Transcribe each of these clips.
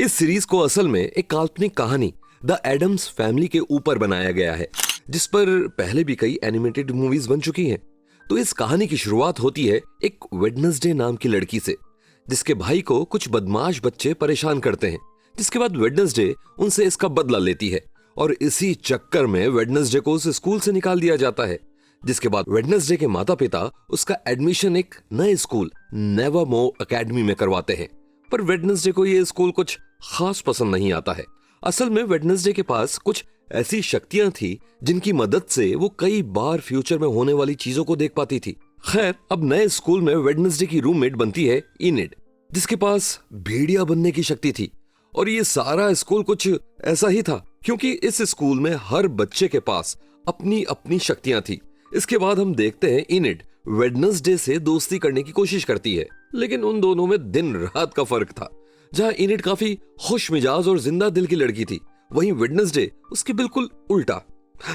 इस सीरीज को असल में एक काल्पनिक कहानी द एडम्स फैमिली के ऊपर बनाया गया है, जिस पर पहले भी कई एनिमेटेड मूवीज बन चुकी हैं। तो इस कहानी की शुरुआत होती है एक वेडनेसडे नाम की लड़की से, जिसके भाई को कुछ बदमाश बच्चे परेशान करते हैं। जिसके बाद वेडनेसडे उनसे इसका बदला लेती है और इसी चक्कर में वेडनेसडे को उस स्कूल से निकाल दिया जाता है। जिसके बाद वेडनेसडे के माता पिता उसका एडमिशन एक नए स्कूल नेवरमोर एकेडमी में करवाते हैं। पर वेडनेसडे को ये स्कूल कुछ खास पसंद नहीं आता है। असल में वेडनेसडे के पास कुछ ऐसी शक्तियां थी जिनकी मदद से वो कई बार फ्यूचर में होने वाली चीजों को देख पाती थी। खैर, अब नए स्कूल में वेडनेसडे की रूममेट बनती है इनिड, जिसके पास भेड़िया बनने की शक्ति थी। और ये सारा स्कूल कुछ ऐसा ही था, क्योंकि इस स्कूल में हर बच्चे के पास अपनी अपनी शक्तियां थी। इसके बाद हम देखते हैं इनिड वेडनेसडे से दोस्ती करने की कोशिश करती है, लेकिन उन दोनों में दिन रात का फर्क था। जहां इनिड काफी खुश मिजाज और जिंदा दिल की लड़की थी, वहीं वेडनेसडे उसके बिल्कुल उल्टा,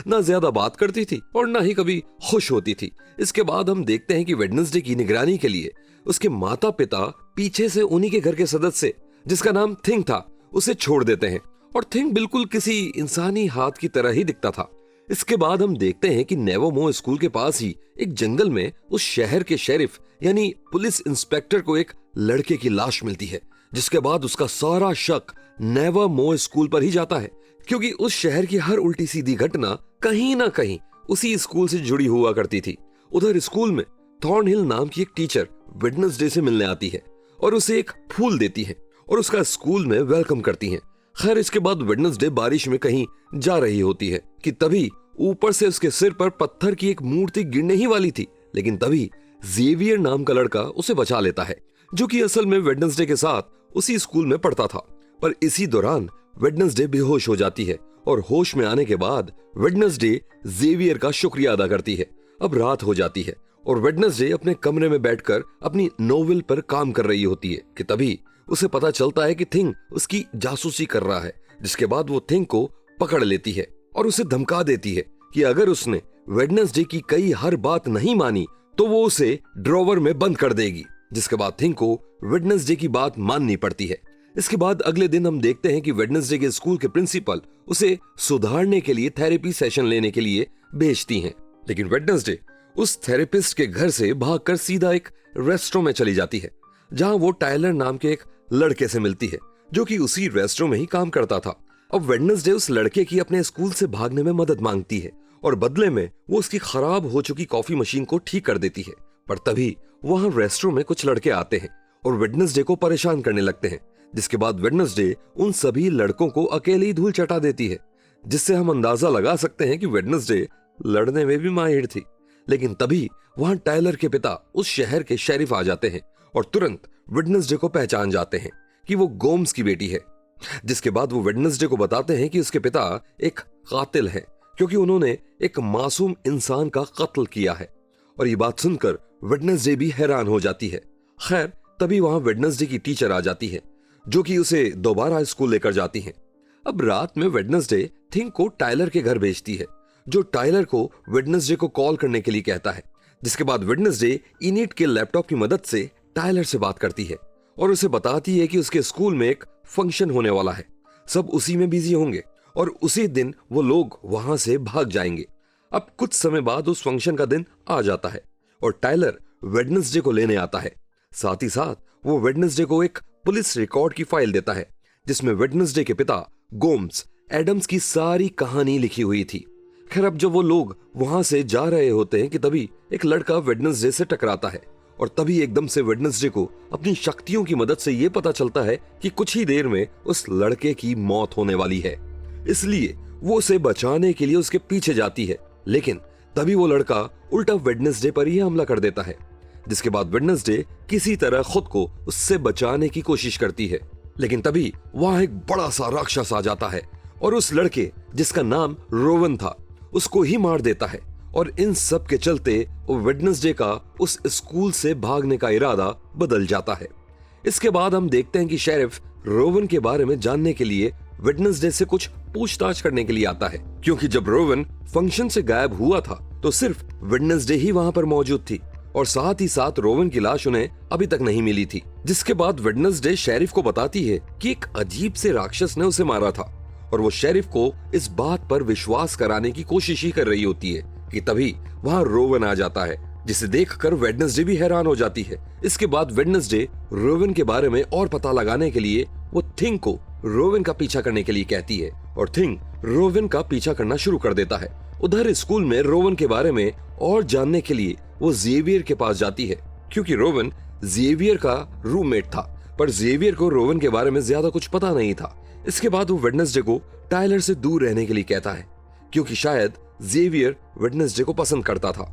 ना ज्यादा बात करती थी और ना ही कभी खुश होती थी। इसके बाद हम देखते हैं कि वेडनेसडे की निगरानी के लिए उसके माता पिता पीछे से उन्हीं के घर के सदस्य, जिसका नाम थिंग था, उसे छोड़ देते हैं। और थिंग बिल्कुल किसी इंसानी हाथ की तरह ही दिखता था। इसके बाद हम देखते हैं कि नेवरमोर स्कूल के पास ही एक जंगल में उस शहर के शेरिफ यानी पुलिस इंस्पेक्टर को एक लड़के की लाश मिलती है। जिसके बाद उसका सारा शक नेवरमोर स्कूल पर ही जाता है, क्योंकि उस शहर की हर उल्टी सीधी घटना कहीं ना कहीं उसी स्कूल से जुड़ी हुआ करती थी। उधर स्कूल में थॉर्नहिल नाम की एक टीचर वेडनेसडे से मिलने आती है और उसे एक फूल देती है और उसका स्कूल में वेलकम करती है। खैर, इसके बाद वेडनेसडे बारिश में कहीं जा रही होती है कि तभी ऊपर से उसके सिर पर पत्थर की एक मूर्ति गिरने ही वाली थी। लेकिन तभी जेवियर नाम का लड़का उसे बचा लेता है, जो कि असल में वेडनेसडे के साथ उसी स्कूल में पढ़ता था। पर इसी दौरान वेडनेसडे बेहोश हो जाती है और होश में आने के बाद वेडनेसडे जेवियर का शुक्रिया अदा करती है। अब रात हो जाती है और वेडनेसडे अपने कमरे में बैठकर अपनी नोवेल पर काम कर रही होती है कि तभी उसे पता चलता है कि थिंग उसकी जासूसी कर रहा है। जिसके बाद वो थिंग को पकड़ लेती है और उसे धमका देती है कि अगर उसने वेडनेसडे की कई हर बात नहीं मानी तो वो उसे ड्रॉवर में बंद कर देगी। जिसके बाद थिंग को वेडनेसडे की बात माननी पड़ती है। इसके बाद अगले दिन हम देखते हैं कि वेडनेसडे के स्कूल के प्रिंसिपल उसे सुधारने के लिए थेरेपी सेशन लेने के लिए भेजती हैं। लेकिन वेडनेसडे उस थेरेपिस्ट के घर से भागकर सीधा एक रेस्टोरेंट में चली जाती है, जहां वो टायलर नाम के एक लड़के से मिलती है, जो कि उसी रेस्टोरेंट में ही काम करता था। अब वेडनेसडे उस लड़के की अपने स्कूल से भागने में मदद मांगती है और बदले में वो उसकी खराब हो चुकी कॉफी मशीन को ठीक कर देती है। पर तभी वहां रेस्टोरेंट में कुछ लड़के आते हैं और वेडनेसडे को परेशान करने लगते हैं। जिसके बाद वेडनेसडे उन सभी लड़कों को अकेले ही धूल चटा देती है, जिससे हम अंदाजा लगा सकते हैं कि वेडनेसडे लड़ने में भी माहिर थी। लेकिन तभी वहां टायलर के पिता उस शहर के शेरिफ आ जाते हैं और तुरंत वेडनेसडे को पहचान जाते हैं कि वो गोम्स की बेटी है। जिसके बाद वो वेडनेसडे को बताते हैं कि उसके पिता एक कातिल है, क्योंकि उन्होंने एक मासूम इंसान का कत्ल किया है। और ये बात सुनकर वेडनेसडे भी हैरान हो जाती है। खैर, तभी वहां वेडनेसडे की टीचर आ जाती है, जो कि उसे दोबारा स्कूल लेकर जाती है। अब रात में वेडनेसडे थिंग को टायलर के घर भेजती है, जो टायलर को वेडनेसडे को कॉल करने के लिए कहता है। जिसके बाद वेडनेसडे इनिड के लैपटॉप की मदद से टायलर से बात करती है और उसे बताती है कि उसके स्कूल में एक फंक्शन होने वाला है, सब उसी में बिजी होंगे और उसी दिन वो लोग वहां से भाग जाएंगे। अब कुछ समय बाद उस फंक्शन का दिन आ जाता है और टायलर वेडनेसडे को लेने आता है। साथ ही साथ वो वेडनेसडे को एक पुलिस रिकॉर्ड की फाइल देता है, जिसमें वेडनेसडे के पिता गोम्स एडम्स की सारी कहानी लिखी हुई थी। खैर, अब जब वो लोग वहां से जा रहे होते हैं कि तभी एक लड़का वेडनेसडे से टकराता है और तभी एकदम से वेडनेसडे को अपनी शक्तियों की मदद से ये पता चलता है कि कुछ ही देर में उस लड़के की मौत होने वाली है। इसलिए वो उसे बचाने के लिए उसके पीछे जाती है, लेकिन तभी वो लड़का उल्टा वेडनेसडे पर ही हमला कर देता है। जिसके बाद वेडनेसडे किसी तरह खुद को उससे बचाने की कोशिश करती है, लेकिन तभी वहां एक बड़ा सा राक्षस आ जाता है और उस लड़के, जिसका नाम रोवन था, उसको ही मार देता है। और इन सब के चलते वेडनेसडे का उस स्कूल से भागने का इरादा बदल जाता है। इसके बाद हम देखते हैं कि शेरिफ रोवन के बारे में जानने के लिए वेडनेसडे से कुछ पूछताछ करने के लिए आता है, क्योंकि जब रोवन फंक्शन से गायब हुआ था तो सिर्फ वेडनेसडे ही वहां पर मौजूद थी और साथ ही साथ रोवन की लाश उन्हें अभी तक नहीं मिली थी। जिसके बाद वेडनेसडे शेरिफ को बताती है कि एक अजीब से राक्षस ने उसे मारा था और वो शेरिफ को इस बात पर विश्वास कराने की कोशिश ही कर रही होती है कि तभी वहाँ रोवन आ जाता है, जिसे देखकर वेडनेसडे भी हैरान हो जाती है। इसके बाद वेडनेसडे रोवन के बारे में और पता लगाने के लिए वो थिंग को रोवन का पीछा करने के लिए कहती है और थिंग रोवन का पीछा करना शुरू कर देता है। उधर स्कूल में रोवन के बारे में और जानने के लिए वो जेवियर के पास जाती है, क्योंकि रोवन जेवियर का रूममेट था, पर जेवियर को रोवन के बारे में ज्यादा कुछ पता नहीं था। इसके बाद वो वेडनेसडे को टायलर से दूर रहने के लिए कहता है, क्योंकि शायद जेवियर वेडनेसडे को पसंद करता था।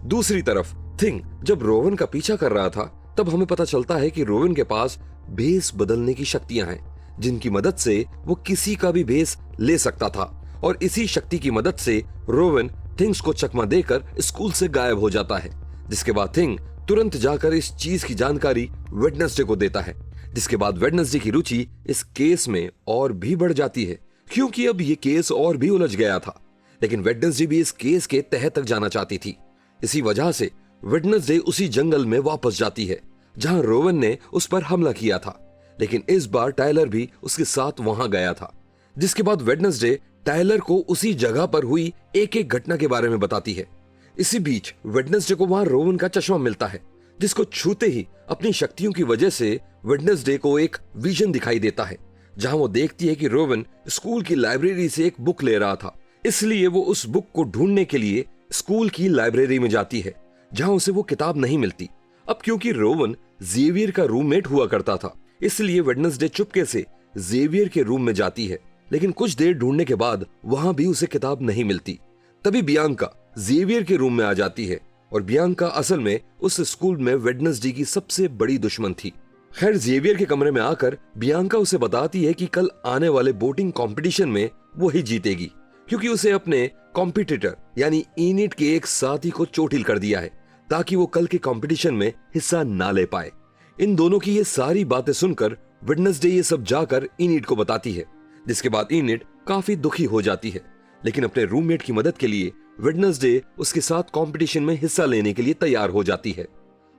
दूसरी तरफ थिंग जब रोवन का पीछा कर रहा था, तब हमें पता चलता है कि रोवन के पास भेस बदलने की शक्तियां हैं, जिनकी मदद से वो किसी का भी भेस ले सकता था और इसी शक्ति की मदद से रोवन थिंग्स को चकमा देकर स्कूल से गायब हो जाता है। जिसके बाद थिंग तुरंत जाकर इस चीज की जानकारी वेडनेसडे को देता है, जिसके बाद वेडनेसडे की रुचि इस केस में और भी बढ़ जाती है, क्योंकि अब ये केस और भी उलझ गया था। लेकिन वेडनेसडे भी इस केस के तह तक जाना चाहती थी। इसी वजह से वेडनेसडे उसी जंगल में वापस जाती है जहां रोवन ने उस पर हमला किया था, लेकिन इस बार टायलर भी उसके साथ वहां गया था। जिसके बाद वेडनेसडे टायलर को उसी जगह पर हुई एक एक घटना के बारे में बताती है। इसी बीच वेडनेसडे को वहां रोवन का चश्मा मिलता है, जिसको छूते ही अपनी शक्तियों की वजह से वेडनेसडे को एक विजन दिखाई देता है, जहां वो देखती है कि रोवन स्कूल की लाइब्रेरी से एक बुक ले रहा था। इसलिए वो उस बुक को ढूंढने के लिए स्कूल की लाइब्रेरी में जाती है, जहां उसे वो किताब नहीं मिलती। अब क्योंकि रोवन जेवियर का रूममेट हुआ करता था, इसलिए वेडनेसडे चुपके से जेवियर के रूम में जाती है, लेकिन कुछ देर ढूंढने के बाद वहां भी उसे किताब नहीं मिलती। तभी बियांका जेवियर के रूम में आ जाती है और बियांका असल में उस स्कूल में वेडनेसडे की सबसे बड़ी दुश्मन थी। खैर, जेवियर के कमरे में आकर बियांका उसे बताती है कि कल आने वाले बोटिंग कंपटीशन में वो ही जीतेगी, क्योंकि उसे अपने कॉम्पिटिटर यानी इनिट के एक साथी को चोटिल कर दिया है, ताकि वो कल के कंपटीशन में हिस्सा ना ले पाए। इन दोनों की ये सारी बातें सुनकर वेडनेसडे ये सब जाकर इनिट को बताती है, जिसके बाद इनिट काफी दुखी हो जाती है, लेकिन अपने रूममेट की मदद के लिए वेडनेसडे उसके साथ कंपटीशन में हिस्सा लेने के लिए तैयार हो जाती है।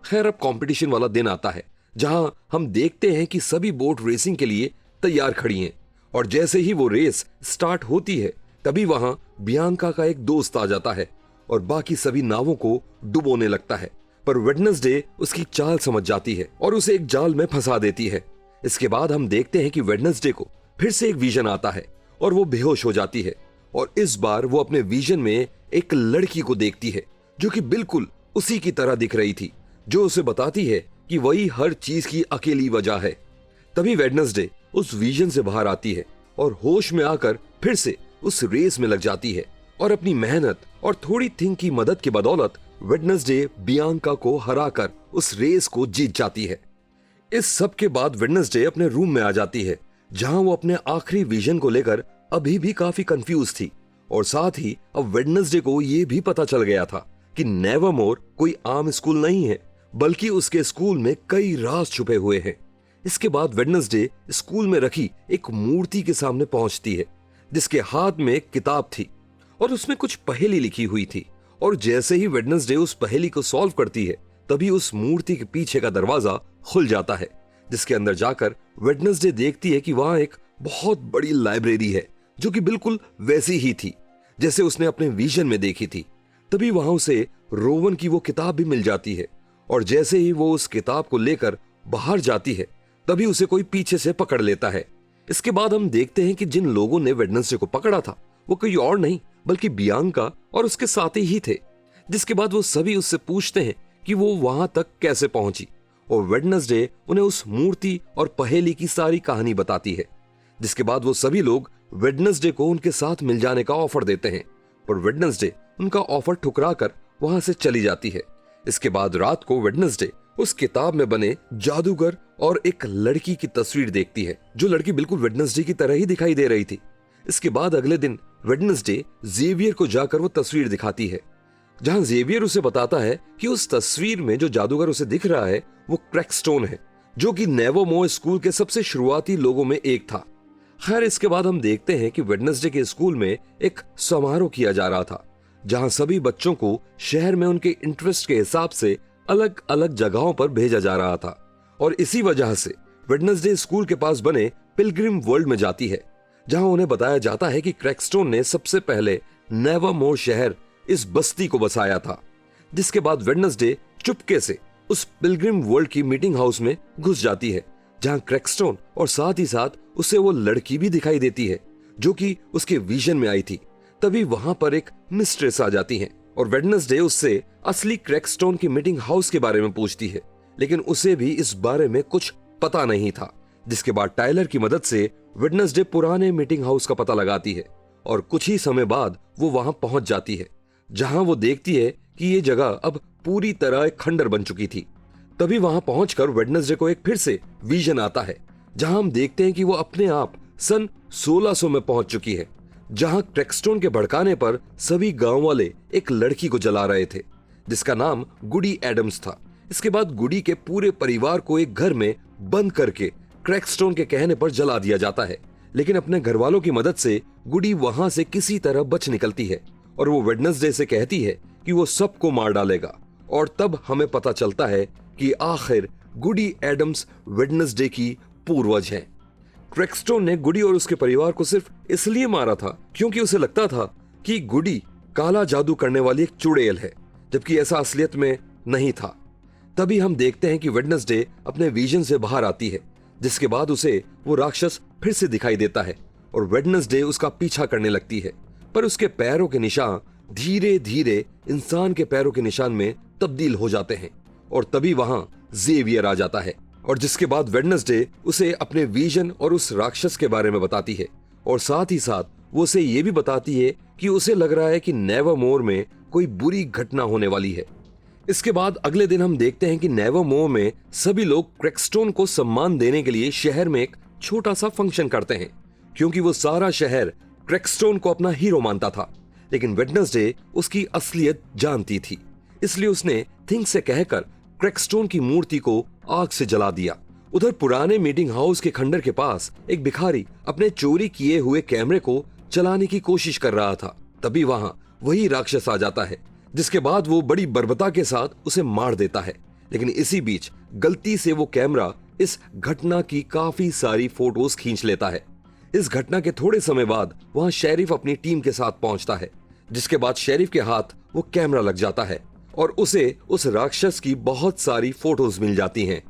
खैर, अब कंपटीशन वाला दिन आता है, जहां हम देखते हैं कि सभी बोट रेसिंग के लिए तैयार खड़ी हैं, और जैसे ही वो रेस स्टार्ट होती है, तभी वहां बियांका का एक दोस्त आ जाता है और बाकी सभी नावों को डुबोने लगता है। पर वेडनेसडे उसकी चाल समझ जाती है और उसे एक जाल में फंसा देती है। इसके बाद हम देखते हैं कि वेडनेसडे को फिर से एक विजन आता है और वो बेहोश हो जाती है, और इस बार वो अपने विजन में एक लड़की को देखती है जो कि बिल्कुल उसी की तरह दिख रही थी, जो उसे बताती है कि वही हर चीज की अकेली वजह है। तभी वेडनेसडे उस विजन से बाहर आती है और होश में आकर फिर से उस रेस में लग जाती है, और अपनी मेहनत और थोड़ी थिंक की मदद की बदौलत वेडनेसडे बियांका को हराकर उस रेस को जीत जाती है। इस सब के बाद वेडनेसडे अपने रूम में आ जाती है, जहां वो अपने आखिरी विजन को लेकर अभी भी काफी कंफ्यूज थी, और साथ ही अब वेडनेसडे को ये भी पता चल गया था कि नेवरमोर कोई आम स्कूल नहीं है, बल्कि उसके स्कूल में कई राज छुपे हुए हैं। इसके बाद वेडनेसडे स्कूल में रखी एक मूर्ति के सामने पहुंचती है, जिसके हाथ में एक किताब थी और उसमें कुछ पहेली लिखी हुई थी, और जैसे ही वेडनेसडे उस पहेली को सॉल्व करती है, तभी उस मूर्ति के पीछे का दरवाजा खुल जाता है, जिसके अंदर जाकर वेडनेसडे देखती है कि वहां एक बहुत बड़ी लाइब्रेरी है, जो कि बिल्कुल वैसी ही थी जैसे उसने अपने विजन में देखी थी। तभी वहां उसे रोवन की वो किताब भी मिल जाती है, और जैसे ही वो उस किताब को लेकर बाहर जाती है, तभी उसे कोई पीछे से पकड़ लेता है। इसके बाद हम देखते हैं कि जिन लोगों ने वेडनेसडे को पकड़ा था वो कोई और नहीं बल्कि बियांका और उसके साथी ही थे। जिसके बाद वो सभी उससे पूछते हैं कि वो वहां तक कैसे पहुंची, और वेडनेसडे उन्हें उस मूर्ति और पहेली की सारी कहानी बताती है। जिसके बाद वो सभी लोग वेडनेसडे को उनके साथ मिल जाने का ऑफर देते हैं, पर वेडनेसडे उनका ऑफर ठुकरा कर वहां से चली जाती है। इसके बाद रात को वेडनेसडे उस किताब में बने जादूगर और एक लड़की की तस्वीर देखती है, जो लड़की बिल्कुल वेडनेसडे की तरह ही दिखाई दे रही थी। इसके बाद अगले दिन वेडनेसडे जेवियर को जाकर वो तस्वीर दिखाती है, जहां जेवियर उसे बताता है कि उस तस्वीर में जो जादूगर उसे दिख रहा है वो क्रैकस्टोन है, जो कि नेवरमोर स्कूल के सबसे शुरुआती लोगों में एक था। खैर, इसके बाद हम देखते हैं कि वेडनेसडे के स्कूल में एक समारोह किया जा रहा था, जहां सभी बच्चों को शहर में उनके इंटरेस्ट के हिसाब से अलग अलग जगहों पर भेजा जा रहा था और इसी वजह से वेडनेसडे स्कूल के पास बने पिलग्रिम वर्ल्ड में जाती है, जहां उन्हें बताया जाता है कि क्रैकस्टोन ने सबसे पहले नेवरमोर शहर इस बस्ती को बसाया था। जिसके बाद वेडनेसडे चुपके से उस पिलग्रिम वर्ल्ड की मीटिंग हाउस में घुस जाती है, जहां क्रैकस्टोन और साथ ही साथ उसे वो लड़की भी दिखाई देती है जो कि उसके विजन में आई थी। तभी वहां पर एक मिस्ट्रेस आ जाती है और वेडनेसडे उससे असली क्रैकस्टोन की मीटिंग हाउस के बारे में पूछती है, लेकिन उसे भी इस बारे में कुछ पता नहीं था। जिसके बाद टाइलर की मदद से वेडनेसडे पुराने मीटिंग हाउस का पता लगाती है और कुछ ही समय बाद वो वहां पहुंच जाती है, जहां वो देखती है कि ये जगह अब पूरी तरह एक खंडर बन चुकी थी। तभी वहां पहुंचकर वेडनेसडे को एक फिर से विजन आता है, जहां हम देखते हैं कि वो अपने आप सन 1600 में पहुंच चुकी है, जहां क्रैकस्टोन के भड़काने पर सभी गांव वाले एक लड़की को जला रहे थे जिसका नाम गुडी एडम्स था। इसके बाद गुडी के पूरे परिवार को एक घर में बंद करके क्रैकस्टोन के कहने पर जला दिया जाता है, लेकिन अपने घर वालों की मदद से गुडी वहां से किसी तरह बच निकलती है और वो वेडनेसडे से कहती है कि वो सबको मार डालेगा। और तब हमें पता चलता है कि आखिर गुडी एडम्स वेडनेसडे की पूर्वज हैं। क्रैकस्टोन ने गुडी और उसके परिवार को सिर्फ इसलिए मारा था क्योंकि उसे लगता था कि गुडी काला जादू करने वाली एक चुड़ैल है, जबकि ऐसा असलियत में नहीं था। तभी हम देखते हैं कि वेडनेसडे अपने विजन से बाहर आती है, जिसके बाद उसे वो राक्षस फिर से दिखाई देता है और वेडनेसडे उसका पीछा करने लगती है, पर उसके पैरों के निशान धीरे धीरे इंसान के पैरों के निशान में तब्दील हो जाते हैं और तभी वहां जेवियर आ जाता है और जिसके बाद वेडनेसडे उसे अपने विजन और उस राक्षस के बारे में बताती है और साथ ही साथ वो उसे ये भी बताती है कि उसे लग रहा है कि नेवरमोर में कोई बुरी घटना होने वाली है। इसके बाद अगले दिन हम देखते हैं कि नेवरमोर में सभी लोग क्रैकस्टोन को सम्मान देने के लिए शहर में एक छोटा सा फंक्शन करते हैं, क्योंकि वो सारा शहर क्रैकस्टोन को अपना हीरो मानता था। लेकिन वेडनेसडे उसकी असलियत जानती थी, इसलिए उसने थिंग से कहकर क्रैकस्टोन की मूर्ति को आग से जला दिया। उधर पुराने मीटिंग हाउस के खंडर के पास एक भिखारी अपने चोरी किए हुए कैमरे को चलाने की कोशिश कर रहा था। तभी वहां वही राक्षस आ जाता है, जिसके बाद वो बड़ी बर्बरता के साथ उसे मार देता है। लेकिन इसी बीच गलती से वो कैमरा इस घटना की काफी सारी फोटोज खींच लेता है। इस घटना के थोड़े समय बाद वहां शेरिफ अपनी टीम के साथ पहुंचता है, जिसके बाद शेरिफ के हाथ वो कैमरा लग जाता है और उसे उस राक्षस की बहुत सारी फोटोज मिल जाती हैं।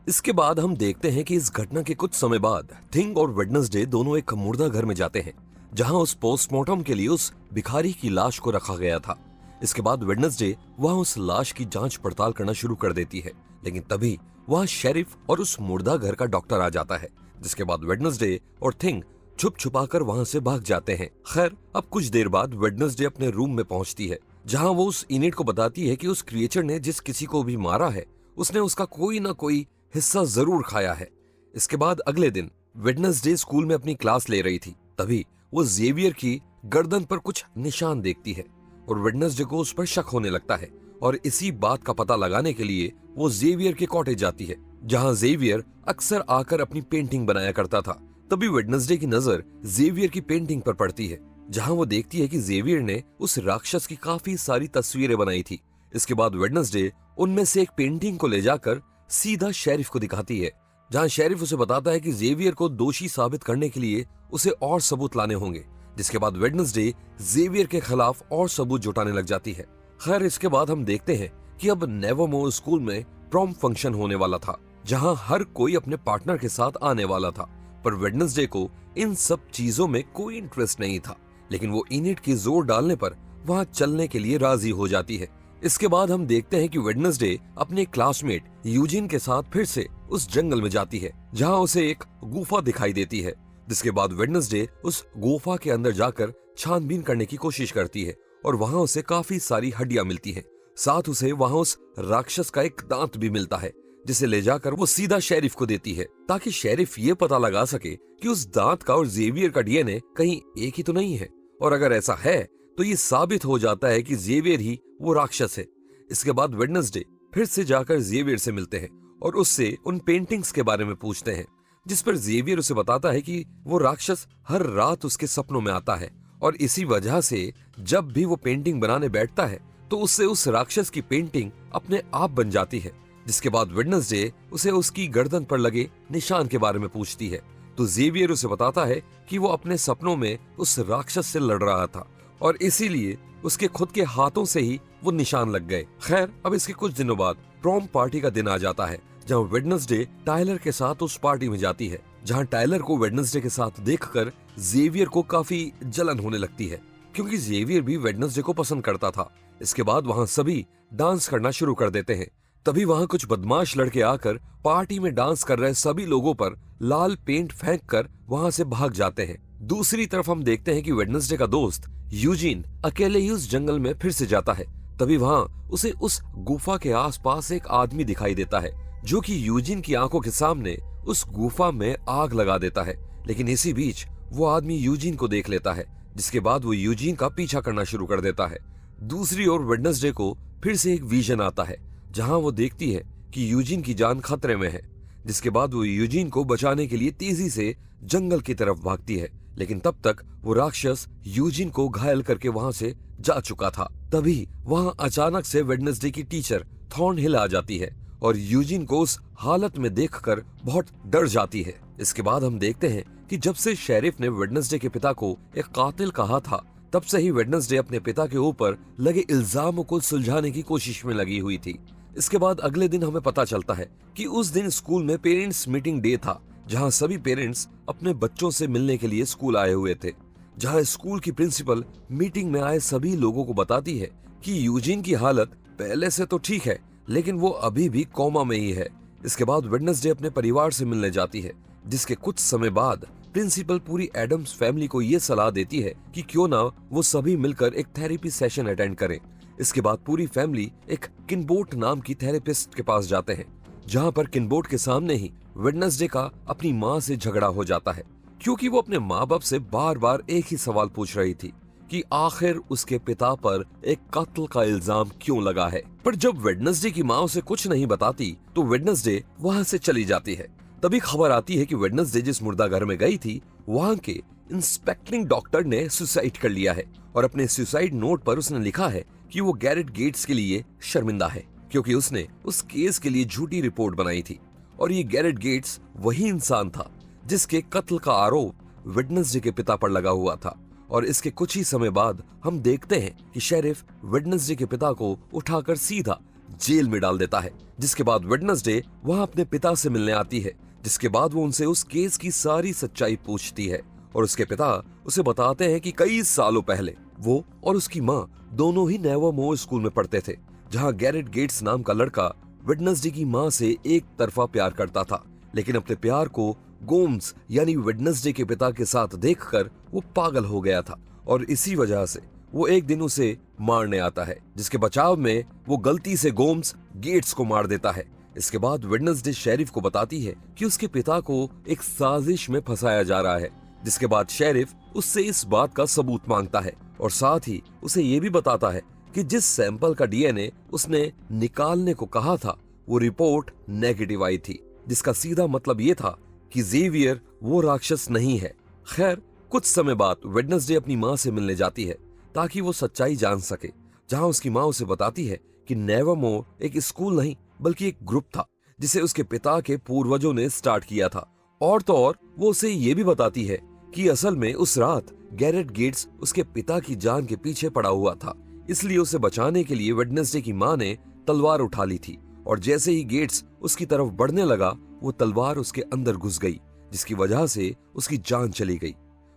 इसके बाद हम देखते हैं कि इस घटना के कुछ समय बाद थिंग और वेडनेसडे दोनों एक मुर्दा घर में जाते हैं, जहां उस पोस्टमार्टम के लिए उस भिखारी की लाश को रखा गया था। इसके बाद वेडनेसडे वहां उस लाश की जांच पड़ताल करना शुरू कर देती है, लेकिन तभी वहां शेरिफ और उस मुर्दा घर का डॉक्टर आ जाता है, जिसके बाद वेडनेसडे और थिंग छुप छुपाकर वहां से भाग जाते हैं। खैर, अब कुछ देर बाद वेडनेसडे अपने रूम में पहुंचती है, जहां वो उस इनिट को बताती है कि उस क्रिएचर ने जिस किसी को भी मारा है उसने उसका कोई ना कोई हिस्सा जरूर खाया है। इसके बाद अगले दिन वेडनेसडे स्कूल में अपनी क्लास ले रही थी, तभी वो जेवियर की गर्दन पर कुछ निशान देखती है और वेडनेसडे को उस पर शक होने लगता है और इसी बात का पता लगाने के लिए वो जेवियर के कॉटेज जाती है, जहां जेवियर अक्सर आकर अपनी पेंटिंग बनाया करता था। तभी वेडनेसडे की नजर जेवियर की पेंटिंग पर पड़ती है, जहां वो देखती है कि जेवियर ने उस राक्षस की काफी सारी तस्वीरें बनाई थी। इसके बाद वेडनेसडे उनमें से एक पेंटिंग को ले जाकर सीधा शेरिफ को दिखाती है, जहां शेरिफ उसे बताता है कि जेवियर को दोषी साबित करने के लिए उसे और सबूत लाने होंगे। जिसके बाद वेडनेसडे जेवियर के खिलाफ और सबूत जुटाने लग जाती है। खैर, इसके बाद हम देखते हैं कि अब नेवरमोर स्कूल में प्रॉम फंक्शन होने वाला था, जहां हर कोई अपने पार्टनर के साथ आने वाला था, पर वेडनेसडे को इन सब चीजों में कोई इंटरेस्ट नहीं था, लेकिन वो इनिट की जोर डालने पर वहां चलने के लिए राजी हो जाती है। इसके बाद हम देखते हैं कि वेडनेसडे अपने क्लासमेट यूजिन के साथ फिर से उस जंगल में जाती है, जहां उसे एक गुफा दिखाई देती है। जिसके बाद वेडनेसडे उस गुफा के अंदर जाकर छानबीन करने की कोशिश करती है और वहां उसे काफी सारी हड्डियां मिलती हैं। साथ उसे वहां उस राक्षस का एक दांत भी मिलता है, जिसे ले जाकर वो सीधा शेरिफ को देती है, ताकि शेरिफ ये पता लगा सके कि उस दांत का और जेवियर का डीएनए कहीं एक ही तो नहीं है, और अगर ऐसा है तो ये साबित हो जाता है कि जेवियर ही वो राक्षस है। इसके बाद वेडनेसडे फिर से जाकर जेवियर से मिलते हैं और उससे उन पेंटिंग्स के बारे में पूछते हैं, जिस पर जेवियर उसे बताता है कि वो राक्षस हर रात उसके सपनों में आता है और इसी वजह से जब भी वो पेंटिंग बनाने बैठता है तो उससे उस राक्षस की पेंटिंग अपने आप बन जाती है। जिसके बाद वेडनेसडे उसे उसकी गर्दन पर लगे निशान के बारे में पूछती है, तो जेवियर उसे बताता है कि वो अपने सपनों में उस राक्षस से लड़ रहा था और इसीलिए उसके खुद के हाथों से ही वो निशान लग गए। खैर, अब इसके कुछ दिनों बाद प्रॉम पार्टी का दिन आ जाता है, जहाँ वेडनेसडे टायलर के साथ उस पार्टी में जाती है, जहाँ टायलर को वेडनेसडे के साथ देखकर जेवियर को काफी जलन होने लगती है, क्योंकि जेवियर भी वेडनेसडे को पसंद करता था। इसके बाद वहाँ सभी डांस करना शुरू कर देते हैं। तभी वहाँ कुछ बदमाश लड़के आकर पार्टी में डांस कर रहे सभी लोगों पर लाल पेंट फेंक कर वहाँ से भाग जाते हैं। दूसरी तरफ हम देखते हैं कि वेडनेसडे का दोस्त यूजीन अकेले ही उस जंगल में फिर से जाता है। तभी वहाँ उसे उस गुफा के आसपास एक आदमी दिखाई देता है, जो कि यूजीन की आंखों के सामने उस गुफा में आग लगा देता है। लेकिन इसी बीच वो आदमी यूजीन को देख लेता है, जिसके बाद वो यूजीन का पीछा करना शुरू कर देता है। दूसरी ओर वेडनेसडे को फिर से एक विजन आता है, जहां वो देखती है कि यूजीन की जान खतरे में है। जिसके बाद वो यूजीन को बचाने के लिए तेजी से जंगल की तरफ भागती है, लेकिन तब तक वो राक्षस यूजीन को घायल करके वहां से जा चुका था। तभी वहां अचानक से वेडनेसडे की टीचर थॉर्नहिल आ जाती है और यूजीन को उस हालत में देखकर बहुत डर जाती है। इसके बाद हम देखते हैं कि जब से शेरिफ ने वेडनेसडे के पिता को एक कातिल कहा था, तब से ही वेडनेसडे अपने पिता के ऊपर लगे इल्जामों को सुलझाने की कोशिश में लगी हुई थी। इसके बाद अगले दिन हमें पता चलता है कि उस दिन स्कूल में पेरेंट्स मीटिंग डे था, जहां सभी पेरेंट्स अपने बच्चों से मिलने के लिए स्कूल आए हुए थे। जहां स्कूल की प्रिंसिपल मीटिंग में आए सभी लोगों को बताती है कि यूजीन की हालत पहले से तो ठीक है, लेकिन वो अभी भी कोमा में ही है। इसके बाद वेडनेसडे अपने परिवार से मिलने जाती है, जिसके कुछ समय बाद प्रिंसिपल पूरी एडम्स फैमिली को ये सलाह देती है कि क्यों ना वो सभी मिलकर एक थेरेपी सेशन अटेंड करें। इसके बाद पूरी फैमिली एक किनबोट नाम की थेरेपिस्ट के पास जाते हैं, जहां पर किनबोट के सामने ही वेडनेसडे का अपनी माँ से झगड़ा हो जाता है, क्योंकि वो अपने माँ बाप से बार बार एक ही सवाल पूछ रही थी कि आखिर उसके पिता पर एक कत्ल का इल्जाम क्यों लगा है। पर जब वेडनेसडे की माँ उसे कुछ नहीं बताती, तो वेडनेसडे वहां से चली जाती है। तभी खबर आती है कि वेडनेसडे जिस मुर्दा घर में गई थी, वहां के इंस्पेक्टिंग डॉक्टर ने सुसाइड कर लिया है और अपने सुसाइड नोट पर उसने लिखा है कि वो गैरेट गेट्स के लिए शर्मिंदा है, क्योंकि उसने उस केस के लिए झूठी रिपोर्ट बनाई थी। और ये गैरेट गेट्स वही इंसान था जिसके कत्ल का आरोप वेडनेसडे के पिता पर लगा हुआ था। और इसके कुछ ही समय बाद हम देखते हैं कि शेरिफ वेडनेसडे के पिता को उठाकर सीधा जेल में डाल देता है। जिसके बाद वेडनेसडे वहां अपने पिता से मिलने आती है, जिसके बाद वो उनसे उस केस की सारी सच्चाई पूछती है और उसके पिता उसे बताते हैं कि कई सालों पहले वो और उसकी माँ दोनों ही नेवरमोर स्कूल में पढ़ते थे, जहाँ गैरेट गेट्स नाम का लड़का वेडनेसडे की माँ से एक तरफा प्यार करता था, लेकिन अपने प्यार को गोम्स यानी वेडनेसडे के पिता के साथ देखकर वो पागल हो गया था और इसी वजह से वो एक दिन उसे मारने आता है, जिसके बचाव में वो गलती से गोम्स गेट्स को मार देता है। इसके बाद वेडनेसडे शेरिफ को बताती है कि उसके पिता को एक साजिश में फंसाया जा रहा है, जिसके बाद शेरिफ उससे इस बात का सबूत मांगता है और साथ ही उसे ये भी बताता है कि जिस सैंपल का डीएनए उसने निकालने को कहा था, वो रिपोर्ट नेगेटिव आई थी, जिसका सीधा मतलब ये था कि जेवियर वो राक्षस नहीं है। खैर, कुछ समय बाद वेडनेसडे अपनी माँ से मिलने जाती है ताकि वो सच्चाई जान सके, जहाँ उसकी माँ उसे बताती है कि नेवरमोर एक स्कूल नहीं बल्कि एक ग्रुप था, जिसे उसके पिता के पूर्वजों ने स्टार्ट किया था। और तो और वो उसे ये भी बताती है कि असल में उस रात गैरेट गेट्स उसके पिता की जान के पीछे पड़ा हुआ था, इसलिए उसे बचाने के लिए वेडनेसडे की माँ ने तलवार उठा ली थी और जैसे ही गेट्स उसकी तरफ बढ़ने लगा, वो तलवार उसके अंदर घुस गई, जिसकी वजह से उसकी जान चली गई।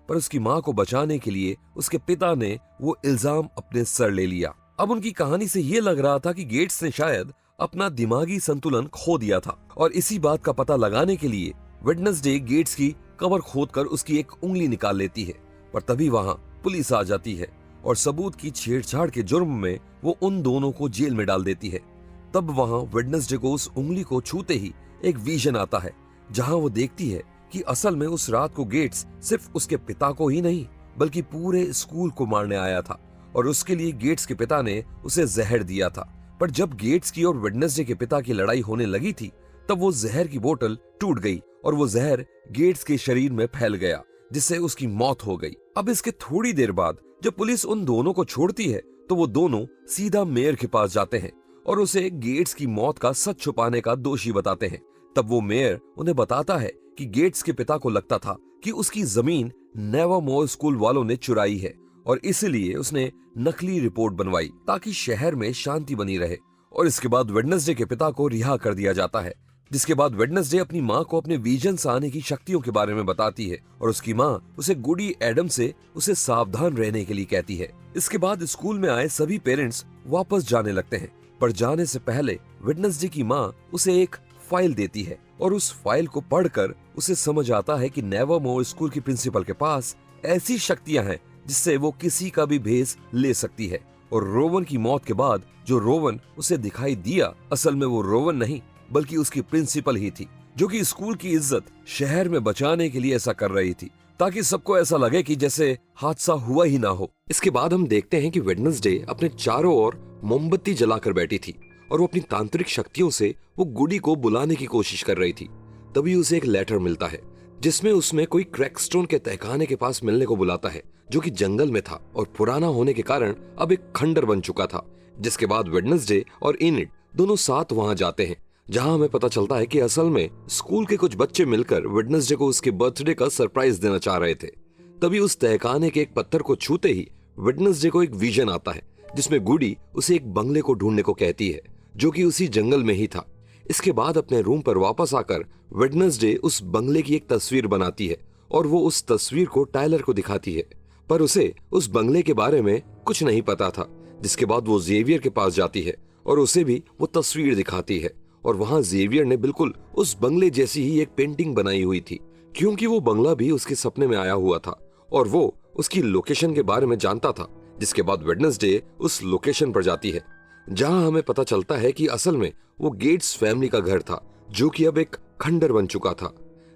पर उसकी माँ को बचाने के लिए उसके पिता ने वो इल्जाम अपने सर ले लिया। अब उनकी कहानी से ये लग रहा था कि गेट्स ने शायद अपना दिमागी संतुलन खो दिया था और इसी बात का पता लगाने के लिए वेडनेसडे गेट्स की कबर खोदकर उसकी एक उंगली निकाल लेती है। पर तभी वहां पुलिस आ जाती है और सबूत की छेड़छाड़ के जुर्म में वो उन दोनों को जेल में डाल देती है। तब वहां वेडनेसडे को उस उंगली को छूते ही एक विजन आता है, जहां वो देखती है कि असल में उस रात को गेट्स सिर्फ उसके पिता को ही नहीं बल्कि पूरे स्कूल को मारने आया था और उसके लिए गेट्स के पिता ने उसे जहर दिया था। पर जब गेट्स की और वेडनेसडे के पिता की लड़ाई होने लगी थी, तब वो जहर की बोतल टूट गई और वो जहर गेट्स के शरीर में फैल गया, जिससे उसकी मौत हो गई। अब इसके थोड़ी देर बाद जब पुलिस उन दोनों को छोड़ती है, तो वो दोनों सीधा मेयर के पास जाते हैं और उसे गेट्स की मौत का सच छुपाने का दोषी बताते हैं। तब वो मेयर उन्हें बताता है कि गेट्स के पिता को लगता था कि उसकी जमीन नेवरमोर स्कूल वालों ने चुराई है और इसलिए उसने नकली रिपोर्ट बनवाई ताकि शहर में शांति बनी रहे। और इसके बाद वेडनेसडे के पिता को रिहा कर दिया जाता है, जिसके बाद वेडनेसडे अपनी माँ को अपने विजन से आने की शक्तियों के बारे में बताती है और उसकी माँ उसे गुडी एडम से उसे सावधान रहने के लिए कहती है। इसके बाद स्कूल में आए सभी पेरेंट्स वापस जाने लगते हैं, पर जाने से पहले वेडनेसडे की माँ उसे एक फाइल देती है और उस फाइल को पढ़कर उसे समझ आता है कि नेवरमोर स्कूल की प्रिंसिपल के पास ऐसी शक्तियां हैं जिससे वो किसी का भी भेस ले सकती है। और रोवन की मौत के बाद जो रोवन उसे दिखाई दिया, असल में वो रोवन नहीं बल्कि उसकी प्रिंसिपल ही थी, जो कि स्कूल की इज्जत शहर में बचाने के लिए ऐसा कर रही थी ताकि सबको ऐसा लगे कि जैसे हादसा हुआ ही ना हो। इसके बाद हम देखते हैं कि वेडनेसडे अपने चारों ओर मोमबत्ती जलाकर बैठी थी और वो अपनी तांत्रिक शक्तियों से वो गुडी को बुलाने की कोशिश कर रही थी। तभी उसे एक लेटर मिलता है जिसमें उसमें कोई क्रैकस्टोन के तहखाने के पास मिलने को बुलाता है, जो कि जंगल में था और पुराना होने के कारण अब एक खंडर बन चुका था। जिसके बाद वेडनेसडे और इनिट दोनों साथ वहां जाते हैं, जहां हमें पता चलता है कि असल में स्कूल के कुछ बच्चे मिलकर वेडनेसडे को उसके बर्थडे का सरप्राइज देना चाह रहे थे। तभी उस तहखाने के एक पत्थर को छूते ही वेडनेसडे को एक विजन आता है जिसमें गुडी उसे एक बंगले को ढूंढने को कहती है, जो कि उसी जंगल में ही था। इसके बाद अपने रूम पर वापस आकर वेडनेसडे उस बंगले की एक तस्वीर बनाती है और वो उस तस्वीर को टायलर को दिखाती है, पर उसे उस बंगले के बारे में कुछ नहीं पता था। जिसके बाद वो जेवियर के पास जाती है और उसे भी वो तस्वीर दिखाती है और वहां जेवियर ने बिल्कुल उस बंगले जैसी ही एक पेंटिंग बनाई हुई थी, क्योंकि वो बंगला भी उसके सपने में आया हुआ था और वो उसकी लोकेशन के बारे में जानता था। जिसके बाद वेडनेसडे उस लोकेशन पर जाती है जहां हमें पता चलता है कि असल में वो गेट्स फैमिली का घर था, जो कि अब एक खंडर बन चुका था।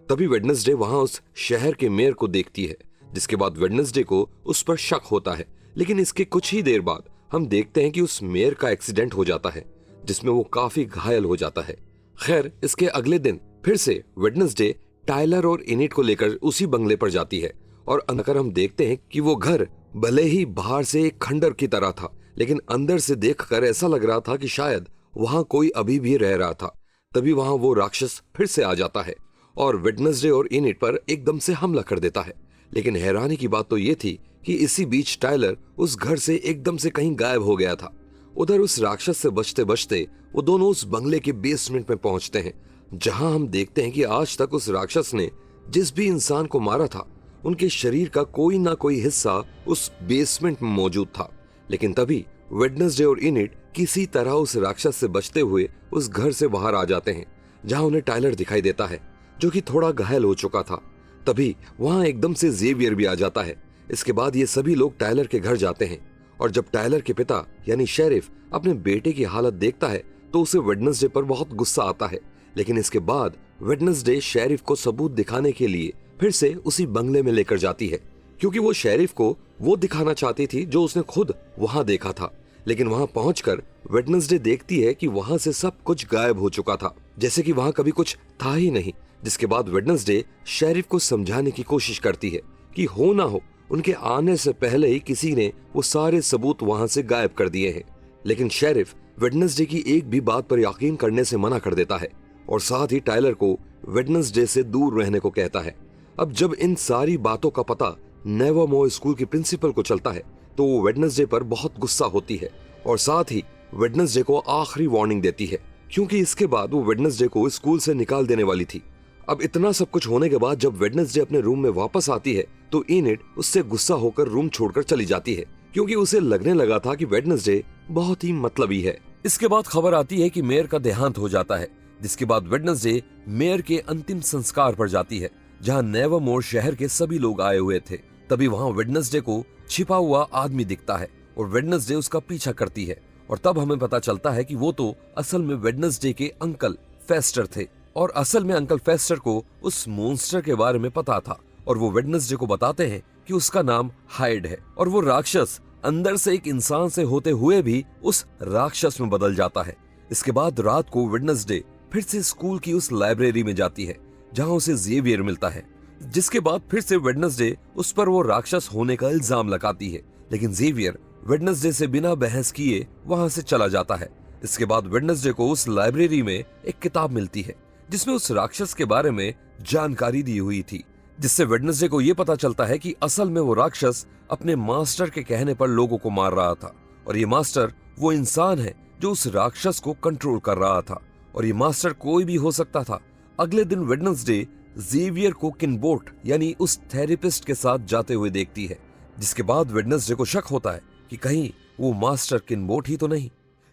तभी वेडनेसडे वहां उस शहर के मेयर को देखती है, जिसके बाद वेडनेसडे को उस पर शक होता है। लेकिन इसके कुछ ही देर बाद हम देखते हैं कि उस मेयर का एक्सीडेंट हो जाता है, जिसमें वो काफी घायल हो जाता है। खैर, इसके अगले दिन फिर से वेडनेसडे टायलर और इनिट को लेकर उसी बंगले पर जाती है और अंदर हम देखते हैं कि वो घर भले ही बाहर से एक खंडर की तरह था, लेकिन अंदर से देखकर ऐसा लग रहा था कि शायद वहां कोई अभी भी रह रहा था। तभी वहां वो राक्षस फिर से आ जाता है और वेडनेसडे और इनिट पर एकदम से हमला कर देता है। लेकिन हैरानी की बात तो ये थी कि इसी बीच टायलर उस घर से एकदम से कहीं गायब हो गया था। उधर उस राक्षस से बचते बचते वो दोनों उस बंगले के बेसमेंट में पहुंचते हैं, जहां हम देखते हैं कि आज तक उस राक्षस ने जिस भी इंसान को मारा था, उनके शरीर का कोई ना कोई हिस्सा उस बेसमेंट में मौजूद था। लेकिन तभी वेडनेसडे और इनिट किसी तरह उस राक्षस से बचते हुए उस घर से बाहर आ जाते हैं, जहां उन्हें टायलर दिखाई देता है, जो कि थोड़ा घायल हो चुका था। तभी वहां एकदम से जेवियर भी आ जाता है। इसके बाद ये सभी लोग टायलर के घर जाते हैं और जब टायलर के पिता यानी शेरिफ अपने बेटे की हालत देखता है तो उसे वेडनेसडे पर बहुत गुस्सा आता है। लेकिन इसके बाद वेडनेसडे शेरिफ को सबूत दिखाने के लिए फिर से उसी बंगले में लेकर जाती है, क्योंकि वो शेरिफ को वो दिखाना चाहती थी जो उसने खुद वहां देखा था। लेकिन वहां पहुंचकर वेडनेसडे देखती है कि वहां से सब कुछ गायब हो चुका था, जैसे कि वहां कभी कुछ था ही नहीं। जिसके बाद वेडनेसडे शेरिफ को समझाने की कोशिश करती है कि हो ना हो उनके आने से पहले ही किसी ने वो सारे सबूत वहां से गायब कर दिए हैं। लेकिन शेरिफ वेडनेसडे की एक भी बात पर यकीन करने से मना कर देता है और साथ ही टायलर को वेडनेसडे से दूर रहने को कहता है। अब जब इन सारी बातों का पता नेवरमोर स्कूल की प्रिंसिपल को चलता है तो वो वेडनेसडे पर बहुत गुस्सा होती है और साथ ही वेडनेसडे को आखिरी वार्निंग देती है, क्योंकि इसके बाद वो वेडनेसडे को स्कूल से निकाल देने वाली थी। अब इतना सब कुछ होने के बाद जब वेडनेसडे अपने रूम में वापस आती है तो इनिट उससे गुस्सा होकर रूम छोड़कर चली जाती है, क्योंकि उसे लगने लगा था कि वेडनेसडे बहुत ही मतलबी है। इसके बाद खबर आती है कि मेयर का देहांत हो जाता है, जिसके बाद वेडनेसडे मेयर के अंतिम संस्कार पर जाती है, जहां नेवरमोर शहर के सभी लोग आए हुए थे। तभी वहां वेडनेसडे को छिपा हुआ आदमी दिखता है और वेडनेसडे उसका पीछा करती है और तब हमें पता चलता है कि वो तो असल में वेडनेसडे के अंकल फेस्टर थे और असल में अंकल फेस्टर को उस मॉन्स्टर के बारे में पता था और वो वेडनेसडे को बताते हैं कि उसका नाम हाइड है और वो राक्षस अंदर से एक इंसान से होते हुए भी उस राक्षस में बदल जाता है। इसके बाद रात को वेडनेसडे फिर से स्कूल की उस लाइब्रेरी में जाती है जहां उसे जेवियर मिलता है, जिसके बाद फिर से वेडनेसडे उस पर वो राक्षस होने का इल्जाम लगाती है। लेकिन जेवियर वेडनेसडे से बिना बहस किए वहां से चला जाता है। इसके बाद वेडनेसडे को उस लाइब्रेरी में एक किताब मिलती है जिसमें उस राक्षस के बारे में जानकारी दी हुई थी, जिससे वेडनेसडे को यह पता चलता है कि असल में वो राक्षस अपने मास्टर के कहने पर लोगों को मार रहा था और ये मास्टर वो इंसान है जो उस राक्षस को कंट्रोल कर रहा था और ये मास्टर कोई भी हो सकता था। अगले दिन वेडनेसडे जेवियर को किनबोट यानी उस थेरेपिस्ट के साथ जाते हुए देखती है, जिसके बाद वेडनेसडे को शक होता है कि कहीं वो मास्टर किनबोट ही तो नहीं,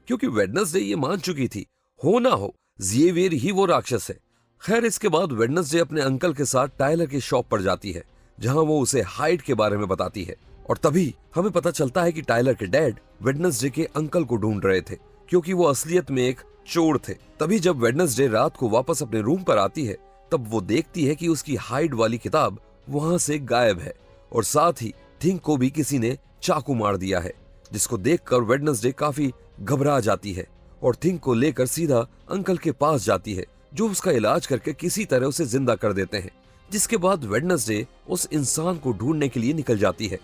क्योंकि वेडनेसडे ये मान चुकी थी हो ना हो जेवियर ही वो राक्षस है। खैर, इसके बाद वेडनेसडे अपने अंकल के साथ टायलर की शॉप पर जाती है जहां वो उसे हाइड के बारे में बताती है और तभी हमें पता चलता है कि टायलर के डैड वेडनेसडे के अंकल को ढूंढ रहे थे क्योंकि वो असलियत में एक चोर थे। तभी जब वेडनेसडे रात को वापस अपने रूम पर आती है तब वो देखती है कि उसकी हाइड वाली किताब वहां से गायब है और साथ ही थिंक को भी किसी ने चाकू मार दिया है, जिसको देखकर वेडनेसडे काफी घबरा जाती है और थिंक को लेकर सीधा अंकल के पास जाती है जो उसका इलाज करके किसी तरह उसे जिंदा कर देते हैं। जिसके बाद वेडनेसडे उस इंसान को ढूंढने के लिए निकल जाती है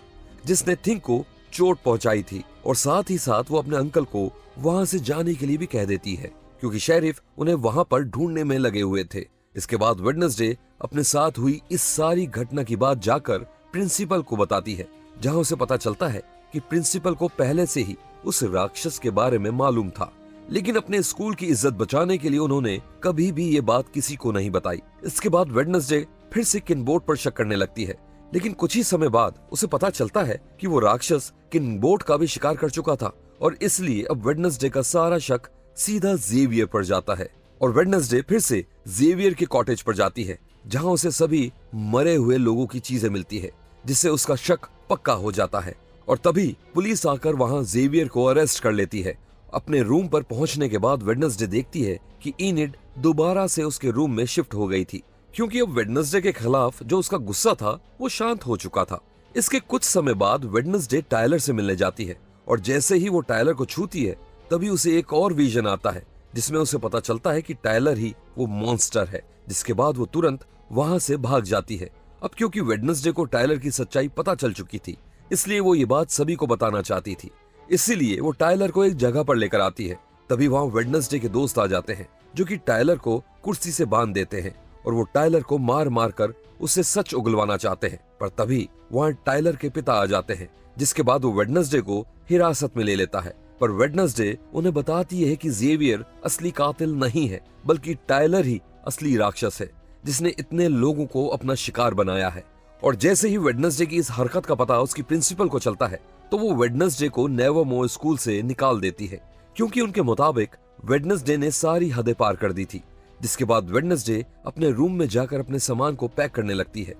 जिसने थिंक को चोट पहुंचाई थी और साथ ही साथ वो अपने अंकल को वहां से जाने के लिए भी कह देती है क्योंकि शेरिफ उन्हें वहां पर ढूंढने में लगे हुए थे। इसके बाद वेडनेसडे अपने साथ हुई इस सारी घटना की बात जाकर प्रिंसिपल को बताती है जहां उसे पता चलता है कि प्रिंसिपल को पहले से ही उस राक्षस के बारे में मालूम था, लेकिन अपने स्कूल की इज्जत बचाने के लिए उन्होंने कभी भी ये बात किसी को नहीं बताई। इसके बाद वेडनेसडे फिर से किनबोट पर शक करने लगती है, लेकिन कुछ ही समय बाद उसे पता चलता है कि वो राक्षस किनबोट का भी शिकार कर चुका था और इसलिए अब वेडनेसडे का सारा शक सीधा जेवियर पर जाता है और वेडनेसडे फिर से जेवियर के कॉटेज पर जाती है जहां उसे सभी मरे हुए लोगों की चीजें मिलती है, जिससे उसका शक पक्का हो जाता है और तभी पुलिस आकर वहां जेवियर को अरेस्ट कर लेती है। अपने रूम पर पहुंचने के बाद वेडनेसडे देखती है कि इनिड दोबारा से उसके रूम में शिफ्ट हो गई थी क्योंकि अब वेडनेसडे के खिलाफ जो उसका गुस्सा था वो शांत हो चुका था। इसके कुछ समय बाद वेडनेसडे टायलर से मिलने जाती है और जैसे ही वो टायलर को छूती है तभी उसे एक और विजन आता है जिसमें उसे पता चलता है कि टायलर ही वो मॉन्स्टर है, जिसके बाद वो तुरंत वहां से भाग जाती है। अब क्योंकि वेडनेसडे को टायलर की सच्चाई पता चल चुकी थी इसलिए वो ये बात सभी को बताना चाहती थी, इसीलिए वो टायलर को एक जगह पर लेकर आती है। तभी वहां वेडनेसडे के दोस्त आ जाते हैं जो कि टायलर को कुर्सी से बांध देते हैं और वो टायलर को मार मार कर उससे सच उगलवाना चाहते हैं, पर तभी वहां टायलर के पिता आ जाते हैं जिसके बाद वो वेडनेसडे को हिरासत में ले लेता है। पर वेडनेसडे उन्हें बताती है कि जेवियर असली कातिल नहीं है बल्कि टायलर ही असली राक्षस है जिसने इतने लोगों को अपना शिकार बनाया है। और जैसे ही वेडनेसडे की इस हरकत का पता उसकी प्रिंसिपल को चलता है तो वो वेडनेसडे को नेवरमोर स्कूल से निकाल देती है क्योंकि उनके मुताबिक वेडनेसडे ने सारी हदें पार कर दी थी। जिसके बाद वेडनेसडे अपने रूम में जाकर अपने सामान को पैक करने लगती है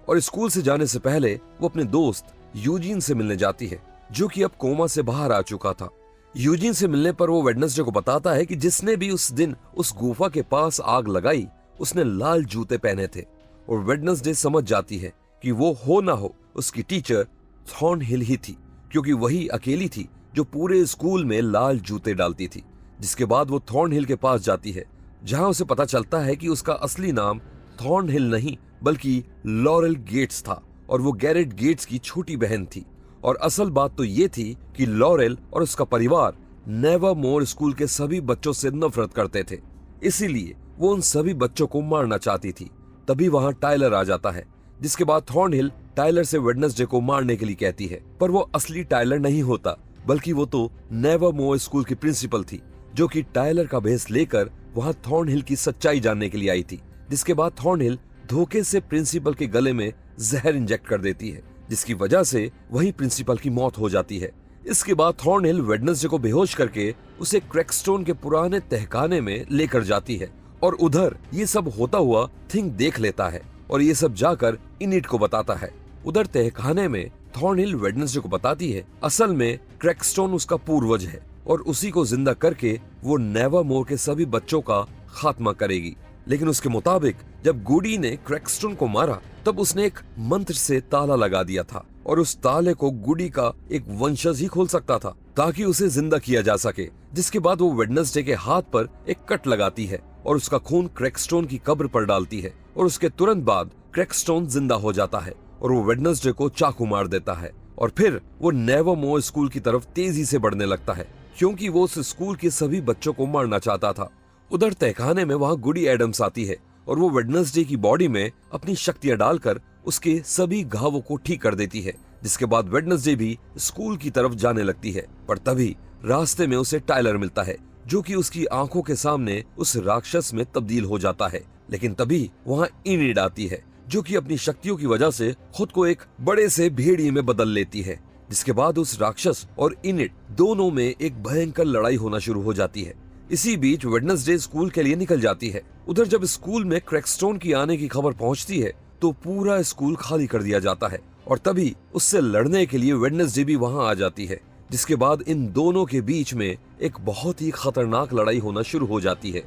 और स्कूल से जाने से पहले वो अपने दोस्त यूजीन से मिलने जाती है जो कि अब कोमा से बाहर आ चुका था। यूजीन से मिलने पर वो वेडनेसडे को बताता है कि जिसने भी उस दिन उस गुफा के पास आग लगाई उसने लाल जूते पहने थे और वेडनेसडे समझ जाती है कि वो हो ना हो उसकी टीचर थॉर्नहिल ही थी क्योंकि वही अकेली थी जो पूरे स्कूल में लाल जूते डालती थी। जिसके बाद वो थॉर्नहिल के पास जाती है जहां उसे पता चलता है कि उसका असली नाम थॉर्नहिल नहीं बल्कि लॉरेल गेट्स था और वो गैरेट गेट्स की छोटी बहन थी। और असल बात तो ये थी कि लॉरेल और उसका परिवार नेवरमोर स्कूल के सभी बच्चों से नफरत करते थे, इसीलिए वो उन सभी बच्चों को मारना चाहती थी। तभी वहां टायलर आ जाता है जिसके बाद थॉर्नहिल टायलर से वेडनेसडे को मारने के लिए कहती है, पर वो असली टायलर नहीं होता बल्कि वो तो नेवरमोर स्कूल की प्रिंसिपल थी जो कि टायलर का भेस लेकर वहां थॉर्नहिल की सच्चाई जानने के लिए आई थी। जिसके बाद थॉर्नहिल धोखे से प्रिंसिपल के गले में जहर इंजेक्ट कर देती है जिसकी वजह से वहीं प्रिंसिपल की मौत हो जाती है। इसके बाद थॉर्नहिल वेडनेसडे को बेहोश करके उसे क्रैकस्टोन के पुराने तहखाने में लेकर जाती है और उधर ये सब होता हुआ थिंक देख लेता है और ये सब जाकर इनिड को बताता है। उधर तहखाने में थॉर्नहिल वेडनेसडे को बताती है असल में क्रैकस्टोन उसका पूर्वज है और उसी को जिंदा करके वो नेवरमोर के सभी बच्चों का खात्मा करेगी। लेकिन उसके मुताबिक जब गुडी ने क्रैकस्टोन को मारा तब उसने एक मंत्र से ताला लगा दिया था और उस ताले को गुडी का एक वंशज ही खोल सकता था ताकि उसे जिंदा किया जा सके। जिसके बाद वो वेडनेसडे के हाथ पर एक कट लगाती है और उसका खून क्रैकस्टोन की कब्र पर डालती है और उसके तुरंत बाद क्रैकस्टोन जिंदा हो जाता है और वो वेडनेसडे को चाकू मार देता है और फिर वो नेवरमोर स्कूल की तरफ तेजी से बढ़ने लगता है, क्योंकि वो उस स्कूल के सभी बच्चों को मारना चाहता था। उधर तहखाने में वहाँ गुडी एडम्स आती है और वो वेडनेसडे की बॉडी में अपनी शक्तियां डालकर उसके सभी घावों को ठीक कर देती है, जिसके बाद वेडनेसडे भी स्कूल की तरफ जाने लगती है। पर तभी रास्ते में उसे टायलर मिलता है, जो कि उसकी आंखों के सामने उस राक्षस में तब्दील हो जाता है। लेकिन तभी वहाँ इनिड आती है, जो कि अपनी शक्तियों की वजह से खुद को एक बड़े से भेड़िए में बदल लेती है, जिसके बाद उस राक्षस और इनिड दोनों में एक भयंकर लड़ाई होना शुरू हो जाती है। इसी बीच वेडनेसडे स्कूल के लिए निकल जाती है। उधर जब स्कूल में क्रैकस्टोन की आने की खबर पहुंचती है तो पूरा स्कूल खाली कर दिया जाता है और तभी उससे लड़ने के लिए वेडनेसडे भी वहां आ जाती है, जिसके बाद इन दोनों के बीच में एक बहुत ही खतरनाक लड़ाई होना शुरू हो जाती है।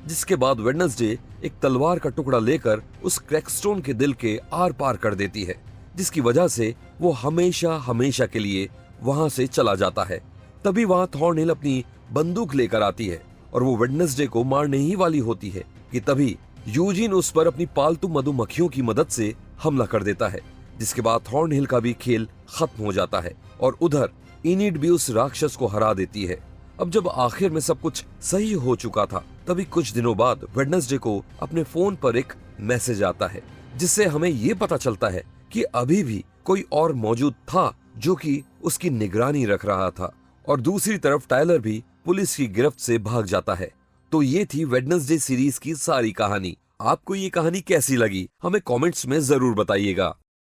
जिसके बाद वेडनेसडे एक तलवार का टुकड़ा लेकर उस क्रैकस्टोन के दिल के आर पार कर देती है, जिसकी वजह से वो हमेशा हमेशा के लिए वहां से चला जाता है। तभी वहां थॉर्नहिल अपनी बंदूक लेकर आती है और वो वेडनेसडे को मारने ही वाली होती है कि तभी यूजीन उस पर अपनी पालतू मधुमक्खियों की मदद से हमला कर देता है, जिसके बाद थॉर्नहिल का भी खेल खत्म हो जाता है और उधर इनिड भी उस राक्षस को हरा देती है। अब जब आखिर में सब कुछ सही हो चुका था, तभी कुछ दिनों बाद वेडनेसडे को अपने फोन पर एक मैसेज आता है, जिससे हमें ये पता चलता है कि अभी भी कोई और मौजूद था जो कि उसकी निगरानी रख रहा था और दूसरी तरफ टायलर भी पुलिस की गिरफ्त से भाग जाता है। तो ये थी वेडनेसडे सीरीज की सारी कहानी। आपको ये कहानी कैसी लगी हमें कमेंट्स में जरूर बताइएगा।